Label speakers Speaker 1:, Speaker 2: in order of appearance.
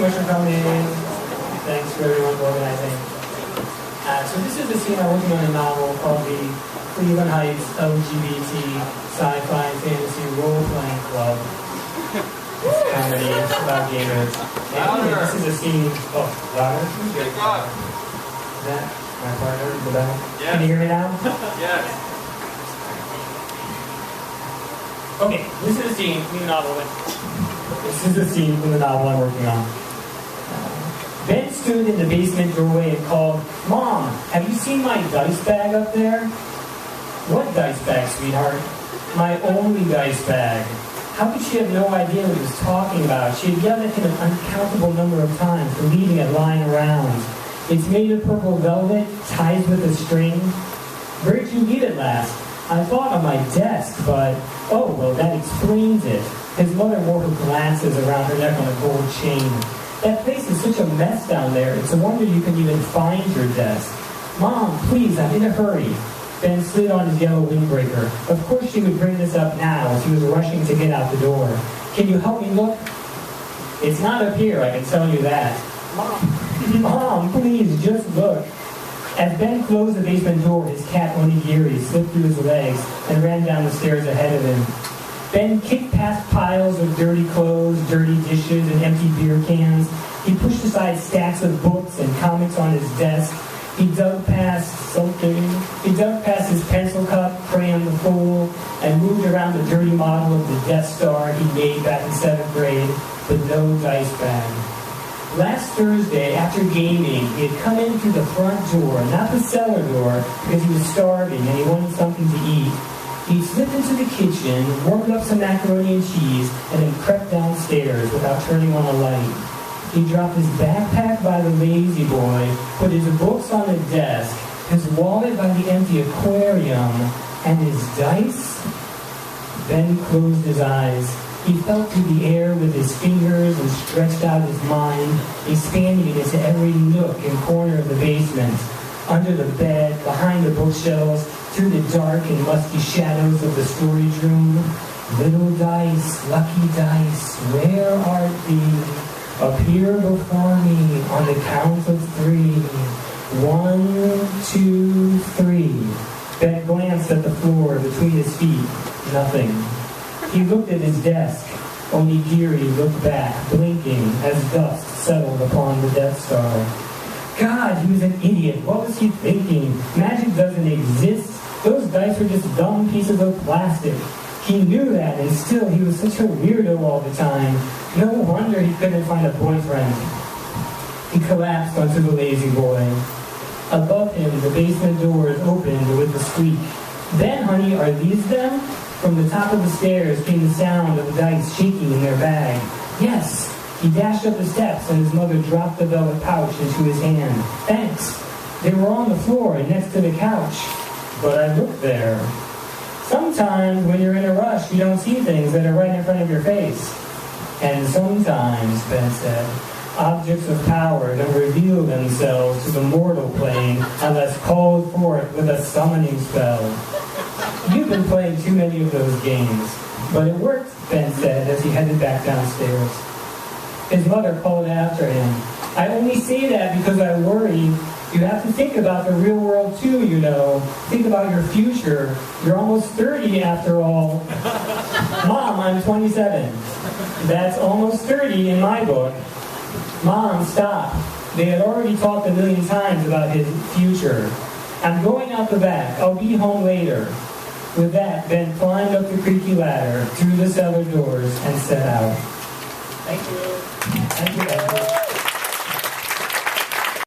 Speaker 1: much for coming. Thanks for everyone for organizing. So this is the scene I'm working on a novel called the Cleveland Heights LGBT Sci-Fi and Fantasy Role-Playing Club. It's comedy about gamers. And this is a scene. Oh, louder? Is that my partner in the back? Yes. Can you hear me now?
Speaker 2: Yes.
Speaker 1: Okay, this is a scene from the novel. This is the scene from the novel I'm working on. Ben stood in the basement doorway and called, "Mom, have you seen my dice bag up there?" "What dice bag, sweetheart?" "My only dice bag." How could she have no idea what he was talking about? She had yelled at him an uncountable number of times for leaving it lying around. "It's made of purple velvet, tied with a string." "Where did you leave it last?" "I thought on my desk, but..." "Oh, well, that explains it." His mother wore her glasses around her neck on a gold chain. "That place is such a mess down there. It's a wonder you can even find your desk." "Mom, please, I'm in a hurry." Ben slid on his yellow windbreaker. Of course she would bring this up now as he was rushing to get out the door. "Can you help me look?" "It's not up here, I can tell you that." Mom, please, just look." As Ben closed the basement door, his cat Onigiri slipped through his legs and ran down the stairs ahead of him. Ben kicked past piles of dirty clothes, dirty dishes, and empty beer cans. He pushed aside stacks of books and comics on his desk. He dug past his pencil cup, crayon the fool, and moved around the dirty model of the Death Star he made back in 7th grade, but no dice bag. Last Thursday, after gaming, he had come in through the front door, not the cellar door, because he was starving and he wanted something to eat. He slipped into the kitchen, warmed up some macaroni and cheese, and then crept downstairs without turning on a light. He dropped his backpack by the lazy boy, put his books on the desk, his wallet by the empty aquarium, and his dice. Ben closed his eyes. He felt through the air with his fingers and stretched out his mind, expanding it into every nook and corner of the basement, under the bed, behind the bookshelves, through the dark and musty shadows of the storage room. "Little dice, lucky dice, where art thee? Appear before me on the count of 3. 1, 2, 3. Ben glanced at the floor between his feet. Nothing. He looked at his desk. Onigiri looked back, blinking, as dust settled upon the Death Star. God, he was an idiot. What was he thinking? Magic doesn't exist. Those dice were just dumb pieces of plastic. He knew that, and still he was such a weirdo all the time. No wonder he couldn't find a boyfriend. He collapsed onto the lazy boy. Above him, the basement doors opened with a squeak. "Ben, honey, are these them?" From the top of the stairs came the sound of the dice shaking in their bag. "Yes." He dashed up the steps, and his mother dropped the velvet pouch into his hand. "Thanks." They were on the floor and next to the couch. "But I looked there." Sometimes, when you're in a rush, you don't see things that are right in front of your face. "And sometimes," Ben said, "objects of power don't reveal themselves to the mortal plane unless called forth with a summoning spell." "You've been playing too many of those games." "But it worked," Ben said as he headed back downstairs. His mother called after him. "I only say that because I worry. You have to think about the real world too, you know. Think about your future. You're almost 30 after all." "Mom, I'm 27. "That's almost 30 in my book." "Mom, stop." They had already talked a million times about his future. "I'm going out the back. I'll be home later." With that, Ben climbed up the creaky ladder, through the cellar doors, and set out. Thank you. Thank you, guys.